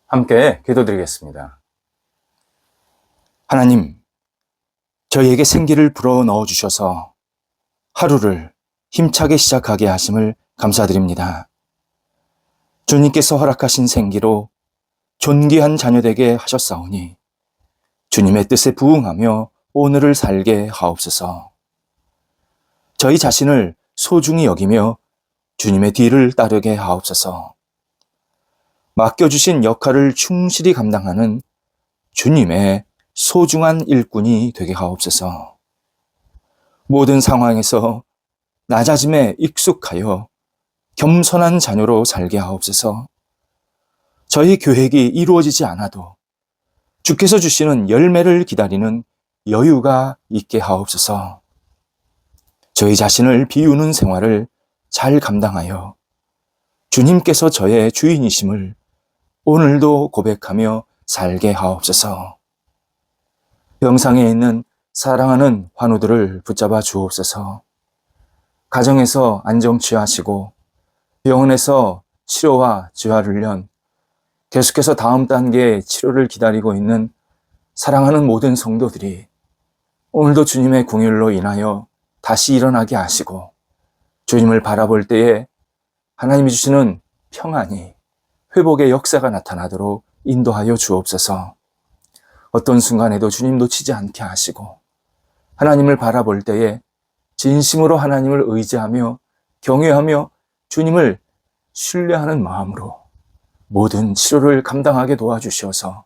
함께 기도드리겠습니다. 하나님, 저희에게 생기를 불어 넣어주셔서 하루를 힘차게 시작하게 하심을 감사드립니다. 주님께서 허락하신 생기로 존귀한 자녀되게 하셨사오니 주님의 뜻에 부응하며 오늘을 살게 하옵소서. 저희 자신을 소중히 여기며 주님의 뒤를 따르게 하옵소서. 맡겨주신 역할을 충실히 감당하는 주님의 소중한 일꾼이 되게 하옵소서. 모든 상황에서 낮아짐에 익숙하여 겸손한 자녀로 살게 하옵소서. 저희 계획이 이루어지지 않아도 주께서 주시는 열매를 기다리는 여유가 있게 하옵소서. 저희 자신을 비우는 생활을 잘 감당하여 주님께서 저의 주인이심을 오늘도 고백하며 살게 하옵소서. 병상에 있는 사랑하는 환우들을 붙잡아 주옵소서. 가정에서 안정 취하시고 병원에서 치료와 재활훈련, 계속해서 다음 단계의 치료를 기다리고 있는 사랑하는 모든 성도들이 오늘도 주님의 긍휼로 인하여 다시 일어나게 하시고 주님을 바라볼 때에 하나님이 주시는 평안이 회복의 역사가 나타나도록 인도하여 주옵소서. 어떤 순간에도 주님 놓치지 않게 하시고 하나님을 바라볼 때에 진심으로 하나님을 의지하며 경외하며 주님을 신뢰하는 마음으로 모든 치료를 감당하게 도와주셔서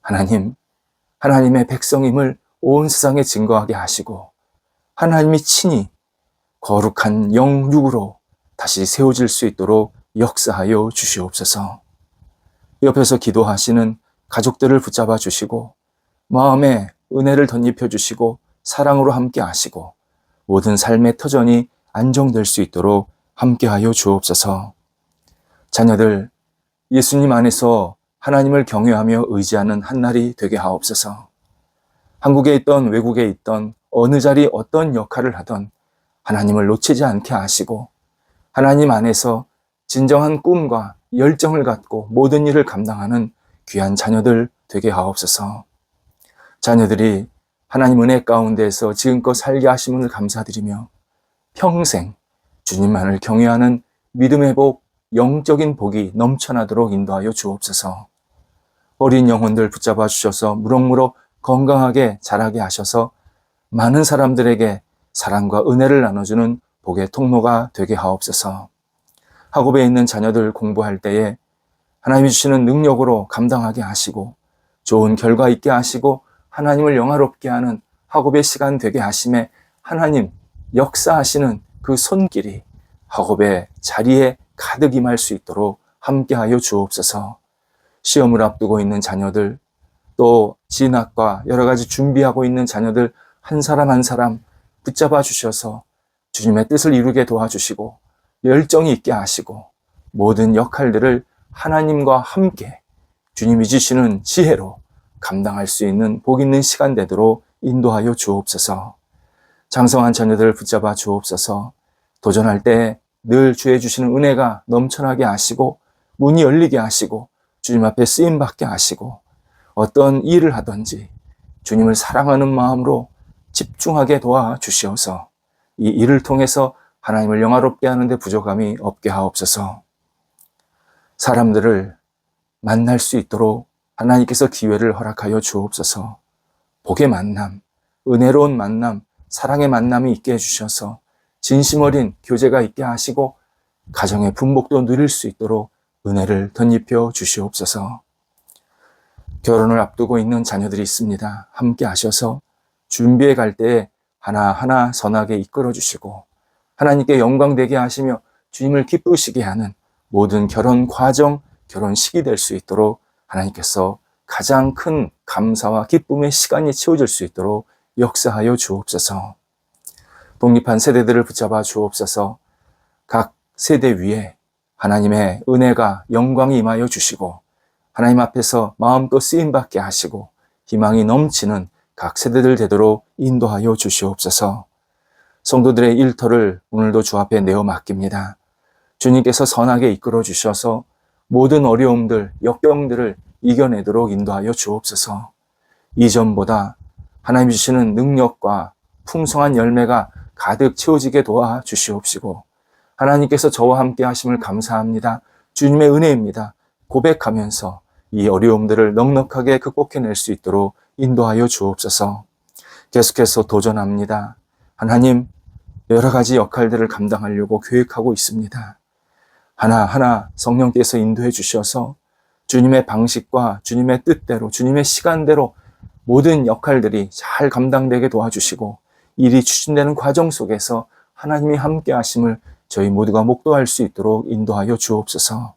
하나님의 백성임을 온 세상에 증거하게 하시고 하나님이 친히 거룩한 영육으로 다시 세워질 수 있도록 역사하여 주시옵소서. 옆에서 기도하시는 가족들을 붙잡아 주시고 마음에 은혜를 덧입혀 주시고 사랑으로 함께 하시고 모든 삶의 터전이 안정될 수 있도록 함께하여 주옵소서. 자녀들 예수님 안에서 하나님을 경외하며 의지하는 한날이 되게 하옵소서. 한국에 있던 외국에 있던 어느 자리 어떤 역할을 하던 하나님을 놓치지 않게 하시고 하나님 안에서 진정한 꿈과 열정을 갖고 모든 일을 감당하는 귀한 자녀들 되게 하옵소서. 자녀들이 하나님 은혜 가운데에서 지금껏 살게 하심을 감사드리며 평생 주님만을 경외하는 믿음의 복, 영적인 복이 넘쳐나도록 인도하여 주옵소서. 어린 영혼들 붙잡아 주셔서 무럭무럭 건강하게 자라게 하셔서 많은 사람들에게 사랑과 은혜를 나눠주는 복의 통로가 되게 하옵소서. 학업에 있는 자녀들 공부할 때에 하나님이 주시는 능력으로 감당하게 하시고 좋은 결과 있게 하시고 하나님을 영화롭게 하는 학업의 시간 되게 하심에 하나님 역사하시는 그 손길이 학업의 자리에 가득 임할 수 있도록 함께하여 주옵소서. 시험을 앞두고 있는 자녀들, 또 진학과 여러 가지 준비하고 있는 자녀들 한 사람 한 사람 붙잡아 주셔서 주님의 뜻을 이루게 도와주시고 열정이 있게 하시고 모든 역할들을 하나님과 함께 주님이 주시는 지혜로 감당할 수 있는 복 있는 시간 되도록 인도하여 주옵소서. 장성한 자녀들을 붙잡아 주옵소서. 도전할 때 늘 주의 주시는 은혜가 넘쳐나게 하시고 문이 열리게 하시고 주님 앞에 쓰임받게 하시고 어떤 일을 하든지 주님을 사랑하는 마음으로 집중하게 도와주시어서 이 일을 통해서 하나님을 영화롭게 하는데 부족함이 없게 하옵소서. 사람들을 만날 수 있도록 하나님께서 기회를 허락하여 주옵소서. 복의 만남, 은혜로운 만남, 사랑의 만남이 있게 해주셔서 진심 어린 교제가 있게 하시고 가정의 분복도 누릴 수 있도록 은혜를 덧입혀 주시옵소서. 결혼을 앞두고 있는 자녀들이 있습니다. 함께 하셔서 준비해 갈 때에 하나하나 선하게 이끌어 주시고 하나님께 영광되게 하시며 주님을 기쁘시게 하는 모든 결혼 과정, 결혼 시기 될 수 있도록 하나님께서 가장 큰 감사와 기쁨의 시간이 채워질 수 있도록 역사하여 주옵소서. 독립한 세대들을 붙잡아 주옵소서. 각 세대 위에 하나님의 은혜가 영광이 임하여 주시고 하나님 앞에서 마음도 쓰임받게 하시고 희망이 넘치는 각 세대들 되도록 인도하여 주시옵소서. 성도들의 일터를 오늘도 주 앞에 내어 맡깁니다. 주님께서 선하게 이끌어 주셔서 모든 어려움들, 역경들을 이겨내도록 인도하여 주옵소서. 이전보다 하나님 주시는 능력과 풍성한 열매가 가득 채워지게 도와 주시옵시고, 하나님께서 저와 함께 하심을 감사합니다. 주님의 은혜입니다. 고백하면서 이 어려움들을 넉넉하게 극복해낼 수 있도록 인도하여 주옵소서. 계속해서 도전합니다. 하나님, 여러 가지 역할들을 감당하려고 계획하고 있습니다. 하나하나 성령께서 인도해 주셔서 주님의 방식과 주님의 뜻대로, 주님의 시간대로 모든 역할들이 잘 감당되게 도와주시고, 일이 추진되는 과정 속에서 하나님이 함께 하심을 저희 모두가 목도할 수 있도록 인도하여 주옵소서.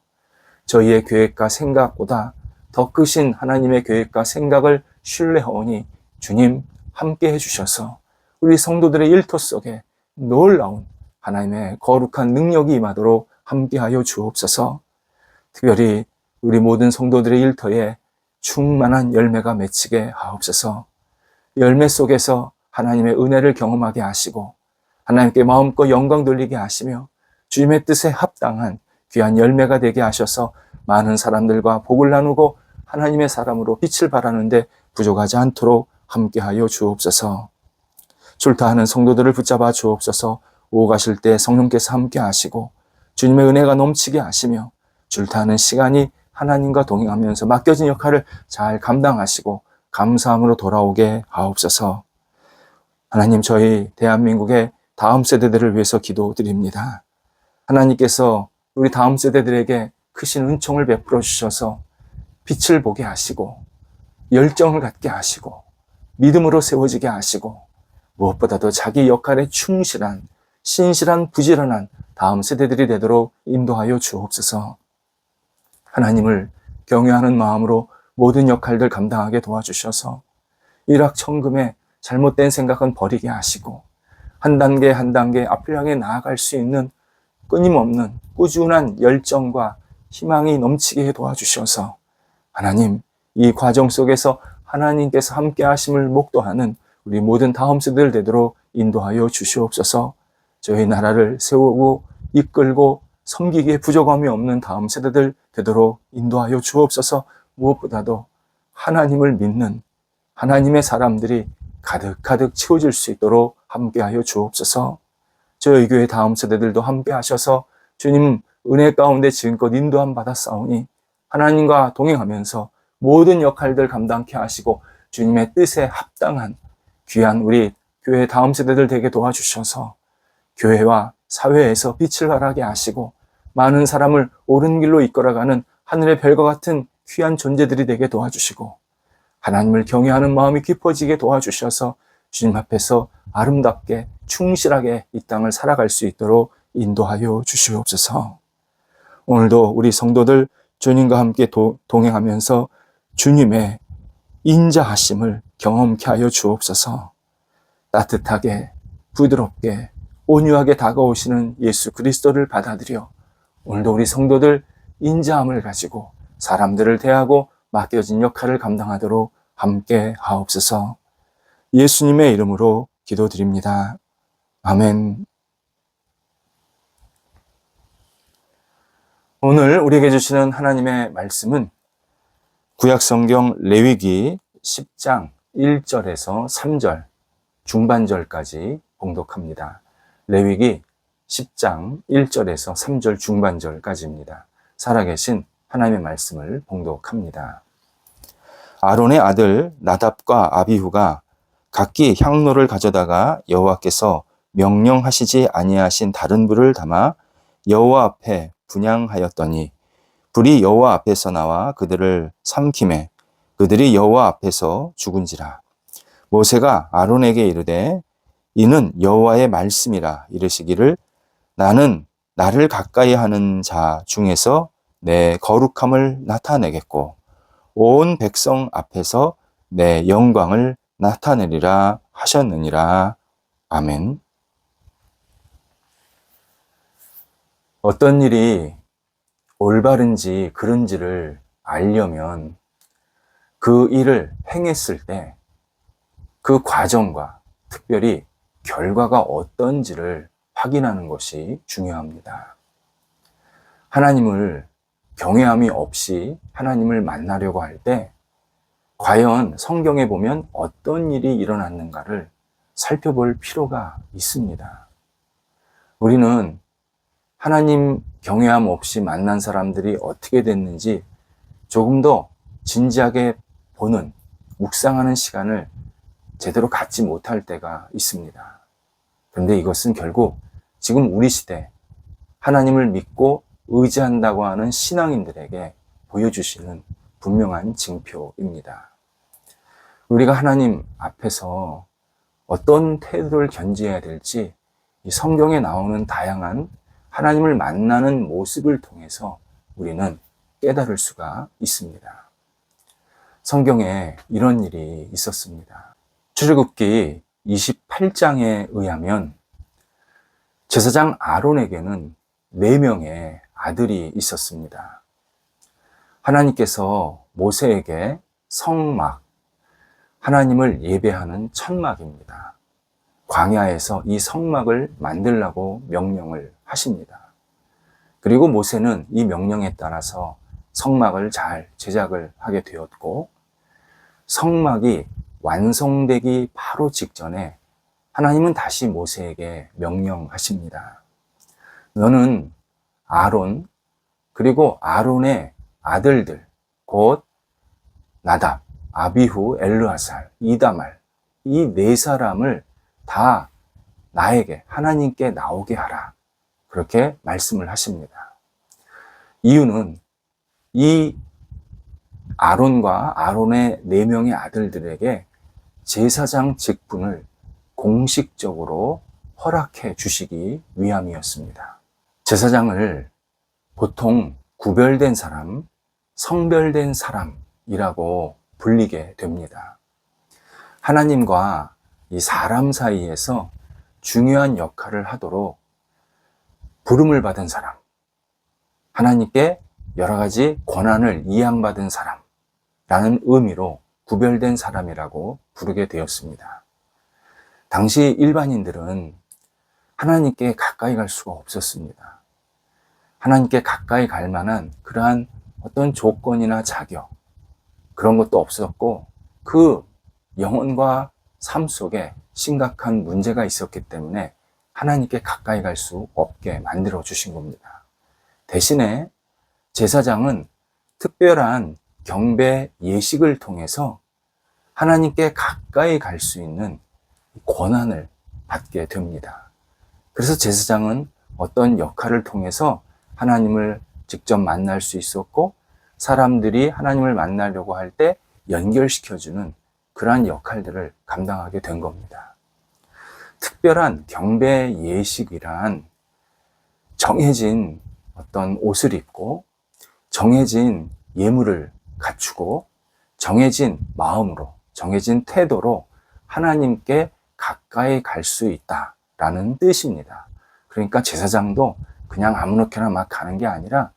저희의 계획과 생각보다 더 크신 하나님의 계획과 생각을 신뢰하오니 주님 함께 해주셔서 우리 성도들의 일터 속에 놀라운 하나님의 거룩한 능력이 임하도록 함께하여 주옵소서. 특별히 우리 모든 성도들의 일터에 충만한 열매가 맺히게 하옵소서. 열매 속에서 하나님의 은혜를 경험하게 하시고 하나님께 마음껏 영광 돌리게 하시며 주님의 뜻에 합당한 귀한 열매가 되게 하셔서 많은 사람들과 복을 나누고 하나님의 사람으로 빛을 발하는데 부족하지 않도록 함께하여 주옵소서. 출타하는 성도들을 붙잡아 주옵소서. 오고 가실 때 성령께서 함께 하시고 주님의 은혜가 넘치게 하시며 출타하는 시간이 하나님과 동행하면서 맡겨진 역할을 잘 감당하시고 감사함으로 돌아오게 하옵소서. 하나님, 저희 대한민국의 다음 세대들을 위해서 기도드립니다. 하나님께서 우리 다음 세대들에게 크신 은총을 베풀어 주셔서 빛을 보게 하시고 열정을 갖게 하시고 믿음으로 세워지게 하시고 무엇보다도 자기 역할에 충실한 신실한 부지런한 다음 세대들이 되도록 인도하여 주옵소서. 하나님을 경외하는 마음으로 모든 역할들 감당하게 도와주셔서 일확천금의 잘못된 생각은 버리게 하시고 한 단계 한 단계 앞을 향해 나아갈 수 있는 끊임없는 꾸준한 열정과 희망이 넘치게 도와주셔서 하나님, 이 과정 속에서 하나님께서 함께 하심을 목도하는 우리 모든 다음 세대들 되도록 인도하여 주시옵소서. 저희 나라를 세우고 이끌고 섬기기에 부족함이 없는 다음 세대들 되도록 인도하여 주옵소서. 무엇보다도 하나님을 믿는 하나님의 사람들이 가득가득 채워질 수 있도록 함께하여 주옵소서. 저희 교회 다음 세대들도 함께 하셔서 주님 은혜 가운데 지금껏 인도함 받았사오니 하나님과 동행하면서 모든 역할들 감당케 하시고 주님의 뜻에 합당한 귀한 우리 교회 다음 세대들 되게 도와주셔서 교회와 사회에서 빛을 발하게 하시고 많은 사람을 옳은 길로 이끌어가는 하늘의 별과 같은 귀한 존재들이 되게 도와주시고 하나님을 경외하는 마음이 깊어지게 도와주셔서 주님 앞에서 아름답게 충실하게 이 땅을 살아갈 수 있도록 인도하여 주시옵소서. 오늘도 우리 성도들 주님과 함께 동행하면서 주님의 인자하심을 경험케 하여 주옵소서. 따뜻하게 부드럽게 온유하게 다가오시는 예수 그리스도를 받아들여 오늘도 우리 성도들 인자함을 가지고 사람들을 대하고 맡겨진 역할을 감당하도록 함께 하옵소서. 예수님의 이름으로 기도드립니다. 아멘. 오늘 우리에게 주시는 하나님의 말씀은 구약성경 레위기 10장 1절에서 3절 중반절까지 봉독합니다. 레위기 10장 1절에서 3절 중반절까지입니다. 살아계신 하나님의 말씀을 봉독합니다. 아론의 아들 나답과 아비후가 각기 향로를 가져다가 여호와께서 명령하시지 아니하신 다른 불을 담아 여호와 앞에 분향하였더니 불이 여호와 앞에서 나와 그들을 삼키매 그들이 여호와 앞에서 죽은지라. 모세가 아론에게 이르되 이는 여호와의 말씀이라 이르시기를 나는 나를 가까이 하는 자 중에서 내 거룩함을 나타내겠고 온 백성 앞에서 내 영광을 나타내리라 하셨느니라. 아멘. 어떤 일이 올바른지 그른지를 알려면 그 일을 행했을 때 그 과정과 특별히 결과가 어떤지를 확인하는 것이 중요합니다. 하나님을 경외함이 없이 하나님을 만나려고 할 때 과연 성경에 보면 어떤 일이 일어났는가를 살펴볼 필요가 있습니다. 우리는 하나님 경외함 없이 만난 사람들이 어떻게 됐는지 조금 더 진지하게 보는, 묵상하는 시간을 제대로 갖지 못할 때가 있습니다. 그런데 이것은 결국 지금 우리 시대 하나님을 믿고 의지한다고 하는 신앙인들에게 보여주시는 분명한 징표입니다. 우리가 하나님 앞에서 어떤 태도를 견지해야 될지 이 성경에 나오는 다양한 하나님을 만나는 모습을 통해서 우리는 깨달을 수가 있습니다. 성경에 이런 일이 있었습니다. 출애굽기 28장에 의하면 제사장 아론에게는 4명의 아들이 있었습니다. 하나님께서 모세에게 성막, 하나님을 예배하는 천막입니다. 광야에서 이 성막을 만들라고 명령을 하십니다. 그리고 모세는 이 명령에 따라서 성막을 잘 제작을 하게 되었고, 성막이 완성되기 바로 직전에 하나님은 다시 모세에게 명령하십니다. 너는 아론, 그리고 아론의 아들들, 곧 나답, 아비후, 엘르아살, 이다말, 이 4사람을 다 나에게, 하나님께 나오게 하라. 그렇게 말씀을 하십니다. 이유는 이 아론과 아론의 4명의 아들들에게 제사장 직분을 공식적으로 허락해 주시기 위함이었습니다. 제사장을 보통 구별된 사람, 성별된 사람이라고 불리게 됩니다. 하나님과 이 사람 사이에서 중요한 역할을 하도록 부름을 받은 사람, 하나님께 여러 가지 권한을 이양받은 사람라는 의미로 구별된 사람이라고 부르게 되었습니다. 당시 일반인들은 하나님께 가까이 갈 수가 없었습니다. 하나님께 가까이 갈 만한 그러한 어떤 조건이나 자격, 그런 것도 없었고, 그 영혼과 삶 속에 심각한 문제가 있었기 때문에 하나님께 가까이 갈 수 없게 만들어 주신 겁니다. 대신에 제사장은 특별한 경배 예식을 통해서 하나님께 가까이 갈 수 있는 권한을 받게 됩니다. 그래서 제사장은 어떤 역할을 통해서 하나님을 직접 만날 수 있었고, 사람들이 하나님을 만나려고 할 때 연결시켜주는 그러한 역할들을 감당하게 된 겁니다. 특별한 경배 예식이란 정해진 어떤 옷을 입고, 정해진 예물을 갖추고, 정해진 마음으로, 정해진 태도로 하나님께 가까이 갈 수 있다라는 뜻입니다. 그러니까 제사장도 그냥 아무렇게나 막 가는 게 아니라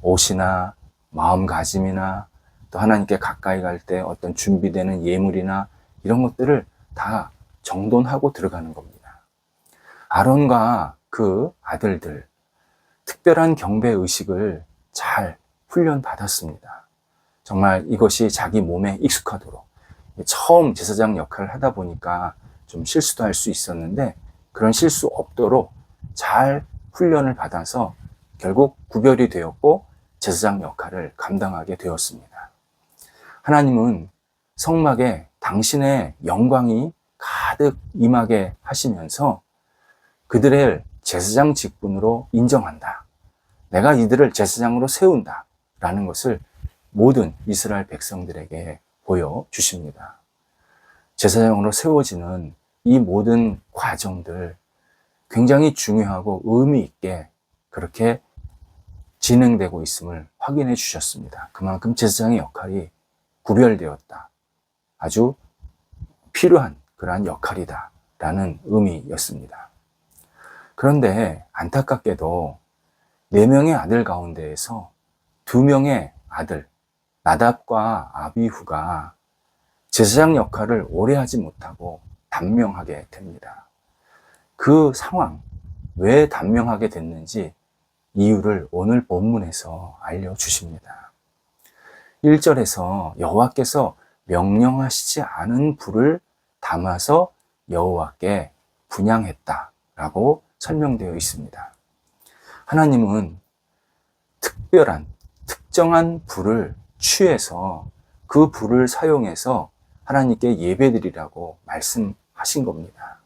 옷이나 마음가짐이나 또 하나님께 가까이 갈 때 어떤 준비되는 예물이나 이런 것들을 다 정돈하고 들어가는 겁니다. 아론과 그 아들들, 특별한 경배 의식을 잘 훈련받았습니다. 정말 이것이 자기 몸에 익숙하도록, 처음 제사장 역할을 하다 보니까 좀 실수도 할 수 있었는데 그런 실수 없도록 잘 훈련을 받아서 결국 구별이 되었고 제사장 역할을 감당하게 되었습니다. 하나님은 성막에 당신의 영광이 가득 임하게 하시면서 그들을 제사장 직분으로 인정한다. 내가 이들을 제사장으로 세운다. 라는 것을 모든 이스라엘 백성들에게 보여주십니다. 제사장으로 세워지는 이 모든 과정들 굉장히 중요하고 의미 있게 그렇게 진행되고 있음을 확인해 주셨습니다. 그만큼 제사장의 역할이 구별되었다. 아주 필요한 그러한 역할이다. 라는 의미였습니다. 그런데 안타깝게도 4명의 아들 가운데에서 2명의 아들, 나답과 아비후가 제사장 역할을 오래 하지 못하고 단명하게 됩니다. 그 상황, 왜 단명하게 됐는지 이유를 오늘 본문에서 알려주십니다. 1절에서 여호와께서 명령하시지 않은 불을 담아서 여호와께 분향했다라고 설명되어 있습니다. 하나님은 특정한 불을 취해서 그 불을 사용해서 하나님께 예배드리라고 말씀하신 겁니다.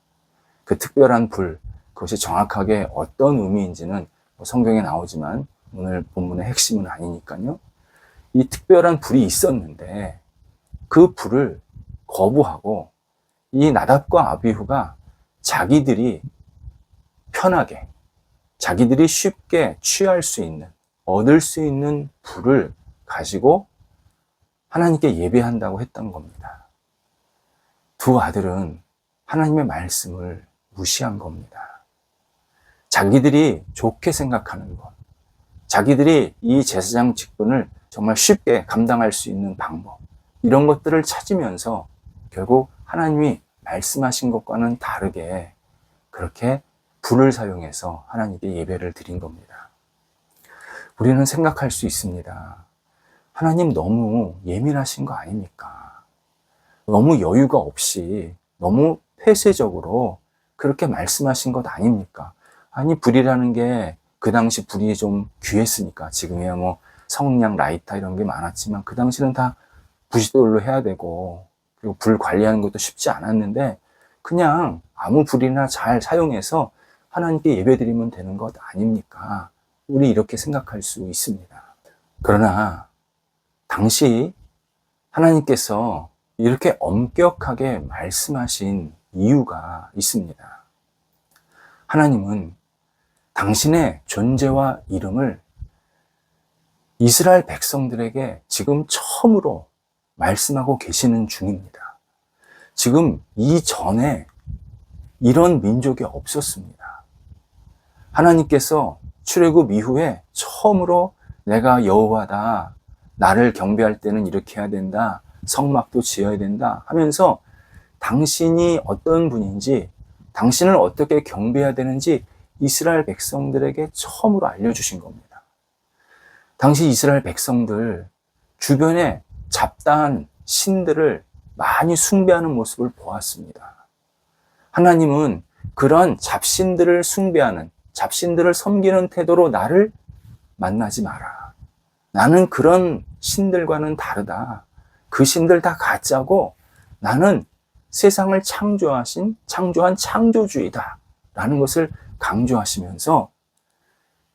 그 특별한 불, 그것이 정확하게 어떤 의미인지는 성경에 나오지만 오늘 본문의 핵심은 아니니까요. 이 특별한 불이 있었는데 그 불을 거부하고 이 나답과 아비후가 자기들이 편하게, 자기들이 쉽게 취할 수 있는, 얻을 수 있는 불을 가지고 하나님께 예배한다고 했던 겁니다. 두 아들은 하나님의 말씀을 무시한 겁니다. 자기들이 좋게 생각하는 것, 자기들이 이 제사장 직분을 정말 쉽게 감당할 수 있는 방법, 이런 것들을 찾으면서 결국 하나님이 말씀하신 것과는 다르게 그렇게 불을 사용해서 하나님께 예배를 드린 겁니다. 우리는 생각할 수 있습니다. 하나님 너무 예민하신 거 아닙니까? 너무 여유가 없이 너무 폐쇄적으로 그렇게 말씀하신 것 아닙니까? 아니, 불이라는 게 그 당시 불이 좀 귀했으니까, 지금이야 뭐 성냥, 라이터 이런 게 많았지만 그 당시는 다 부싯돌로 해야 되고, 그리고 불 관리하는 것도 쉽지 않았는데 그냥 아무 불이나 잘 사용해서 하나님께 예배드리면 되는 것 아닙니까? 우리 이렇게 생각할 수 있습니다. 그러나 당시 하나님께서 이렇게 엄격하게 말씀하신 이유가 있습니다. 하나님은 당신의 존재와 이름을 이스라엘 백성들에게 지금 처음으로 말씀하고 계시는 중입니다. 지금 이전에 이런 민족이 없었습니다. 하나님께서 출애굽 이후에 처음으로 내가 여호와다, 나를 경배할 때는 이렇게 해야 된다, 성막도 지어야 된다 하면서 당신이 어떤 분인지, 당신을 어떻게 경배해야 되는지 이스라엘 백성들에게 처음으로 알려주신 겁니다. 당시 이스라엘 백성들 주변에 잡다한 신들을 많이 숭배하는 모습을 보았습니다. 하나님은 그런 잡신들을 숭배하는, 잡신들을 섬기는 태도로 나를 만나지 마라. 나는 그런 신들과는 다르다. 그 신들 다 가짜고 나는 세상을 창조한 창조주이다 라는 것을 강조하시면서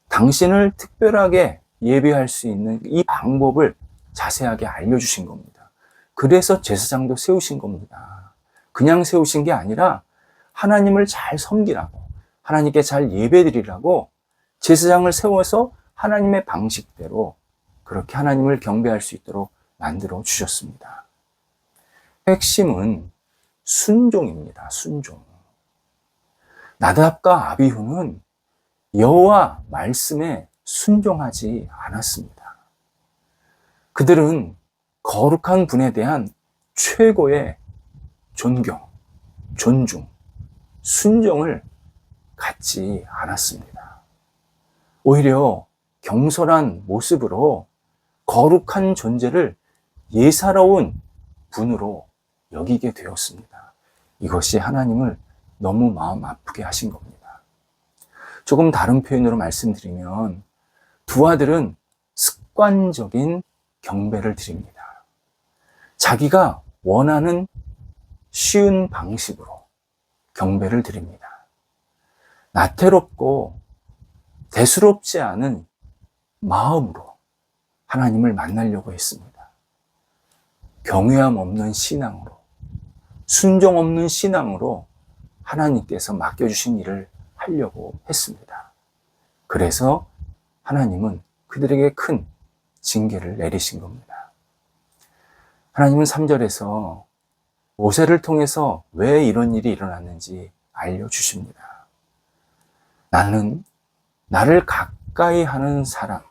당신을 특별하게 예배할 수 있는 이 방법을 자세하게 알려주신 겁니다. 그래서 제사장도 세우신 겁니다. 그냥 세우신 게 아니라 하나님을 잘 섬기라고, 하나님께 잘 예배드리라고 제사장을 세워서 하나님의 방식대로 그렇게 하나님을 경배할 수 있도록 만들어 주셨습니다. 핵심은 순종입니다. 순종. 나답과 아비후는 여호와 말씀에 순종하지 않았습니다. 그들은 거룩한 분에 대한 최고의 존경, 존중, 순종을 갖지 않았습니다. 오히려 경솔한 모습으로 거룩한 존재를 예사로운 분으로 여기게 되었습니다. 이것이 하나님을 너무 마음 아프게 하신 겁니다. 조금 다른 표현으로 말씀드리면 두 아들은 습관적인 경배를 드립니다. 자기가 원하는 쉬운 방식으로 경배를 드립니다. 나태롭고 대수롭지 않은 마음으로 하나님을 만나려고 했습니다. 경외함 없는 신앙으로, 순종 없는 신앙으로 하나님께서 맡겨주신 일을 하려고 했습니다. 그래서 하나님은 그들에게 큰 징계를 내리신 겁니다. 하나님은 3절에서 모세를 통해서 왜 이런 일이 일어났는지 알려주십니다. 나는 나를 가까이 하는 사람,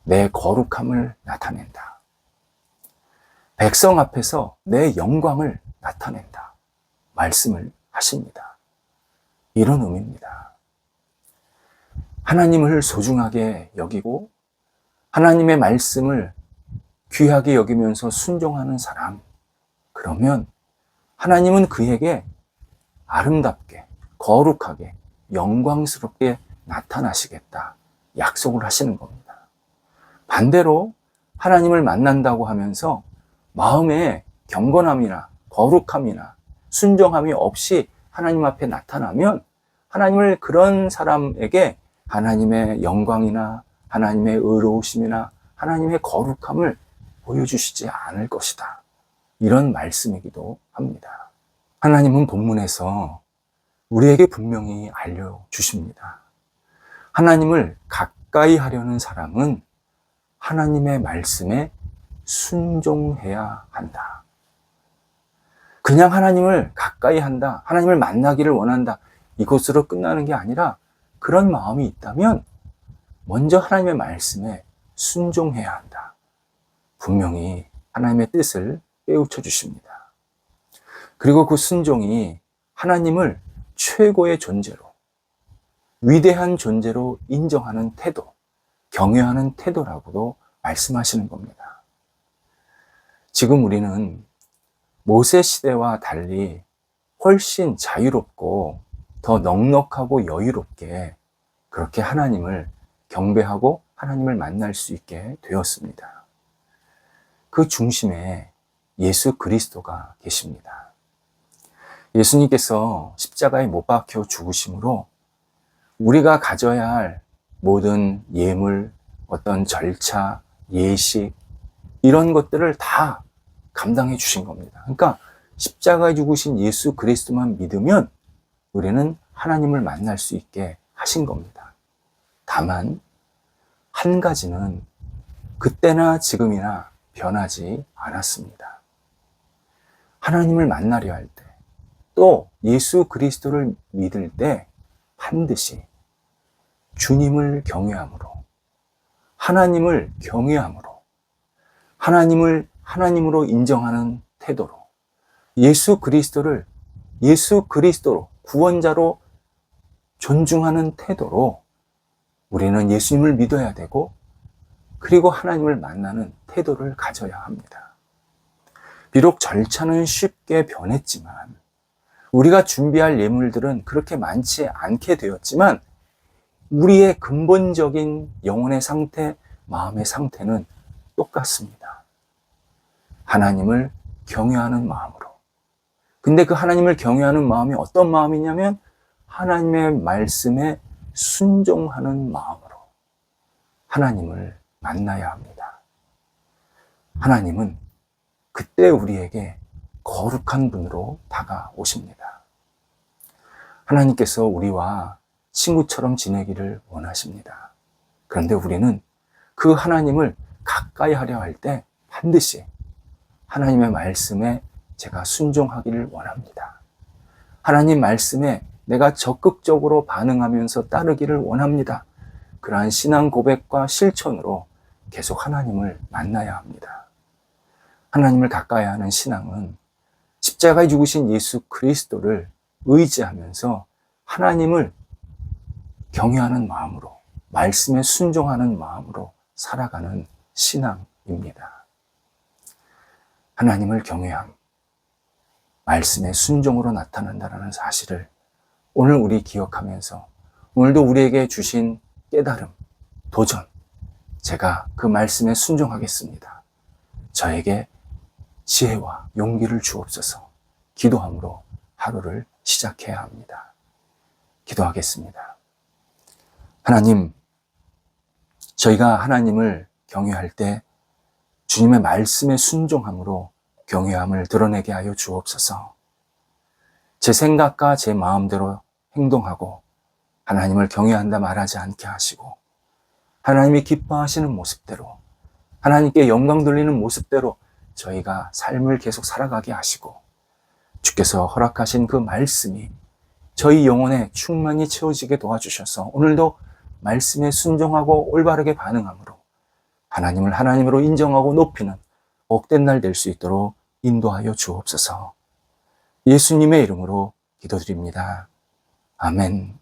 내 거룩함을 나타낸다. 백성 앞에서 내 영광을 나타낸다. 말씀을 하십니다. 이런 의미입니다. 하나님을 소중하게 여기고 하나님의 말씀을 귀하게 여기면서 순종하는 사람, 그러면 하나님은 그에게 아름답게, 거룩하게, 영광스럽게 나타나시겠다 약속을 하시는 겁니다. 반대로 하나님을 만난다고 하면서 마음에 경건함이나 거룩함이나 순종함이 없이 하나님 앞에 나타나면 하나님을 그런 사람에게 하나님의 영광이나 하나님의 의로우심이나 하나님의 거룩함을 보여주시지 않을 것이다. 이런 말씀이기도 합니다. 하나님은 본문에서 우리에게 분명히 알려주십니다. 하나님을 가까이 하려는 사람은 하나님의 말씀에 순종해야 한다. 그냥 하나님을 가까이 한다, 하나님을 만나기를 원한다, 이것으로 끝나는 게 아니라 그런 마음이 있다면 먼저 하나님의 말씀에 순종해야 한다. 분명히 하나님의 뜻을 깨우쳐 주십니다. 그리고 그 순종이 하나님을 최고의 존재로, 위대한 존재로 인정하는 태도, 경외하는 태도라고도 말씀하시는 겁니다. 지금 우리는 모세 시대와 달리 훨씬 자유롭고 더 넉넉하고 여유롭게 그렇게 하나님을 경배하고 하나님을 만날 수 있게 되었습니다. 그 중심에 예수 그리스도가 계십니다. 예수님께서 십자가에 못 박혀 죽으심으로 우리가 가져야 할 모든 예물, 어떤 절차, 예식, 이런 것들을 다 감당해 주신 겁니다. 그러니까 십자가에 죽으신 예수 그리스도만 믿으면 우리는 하나님을 만날 수 있게 하신 겁니다. 다만 한 가지는 그때나 지금이나 변하지 않았습니다. 하나님을 만나려 할 때, 또 예수 그리스도를 믿을 때 반드시 주님을 경외함으로, 하나님을 경외함으로, 하나님을 하나님으로 인정하는 태도로, 예수 그리스도를 예수 그리스도로 구원자로 존중하는 태도로 우리는 예수님을 믿어야 되고, 그리고 하나님을 만나는 태도를 가져야 합니다. 비록 절차는 쉽게 변했지만, 우리가 준비할 예물들은 그렇게 많지 않게 되었지만, 우리의 근본적인 영혼의 상태, 마음의 상태는 똑같습니다. 하나님을 경외하는 마음으로. 근데 그 하나님을 경외하는 마음이 어떤 마음이냐면 하나님의 말씀에 순종하는 마음으로 하나님을 만나야 합니다. 하나님은 그때 우리에게 거룩한 분으로 다가오십니다. 하나님께서 우리와 친구처럼 지내기를 원하십니다. 그런데 우리는 그 하나님을 가까이 하려 할 때 반드시 하나님의 말씀에 제가 순종하기를 원합니다. 하나님 말씀에 내가 적극적으로 반응하면서 따르기를 원합니다. 그러한 신앙 고백과 실천으로 계속 하나님을 만나야 합니다. 하나님을 가까이 하는 신앙은 십자가에 죽으신 예수 그리스도를 의지하면서 하나님을 경외하는 마음으로, 말씀에 순종하는 마음으로 살아가는 신앙입니다. 하나님을 경외함, 말씀의 순종으로 나타난다는 사실을 오늘 우리 기억하면서 오늘도 우리에게 주신 깨달음, 도전, 제가 그 말씀에 순종하겠습니다. 저에게 지혜와 용기를 주옵소서. 기도함으로 하루를 시작해야 합니다. 기도하겠습니다. 하나님, 저희가 하나님을 경외할 때 주님의 말씀에 순종함으로 경외함을 드러내게 하여 주옵소서. 제 생각과 제 마음대로 행동하고 하나님을 경외한다 말하지 않게 하시고, 하나님이 기뻐하시는 모습대로, 하나님께 영광 돌리는 모습대로 저희가 삶을 계속 살아가게 하시고, 주께서 허락하신 그 말씀이 저희 영혼에 충만히 채워지게 도와주셔서 오늘도 말씀에 순종하고 올바르게 반응함으로 하나님을 하나님으로 인정하고 높이는 복된 날 될 수 있도록 인도하여 주옵소서. 예수님의 이름으로 기도드립니다. 아멘.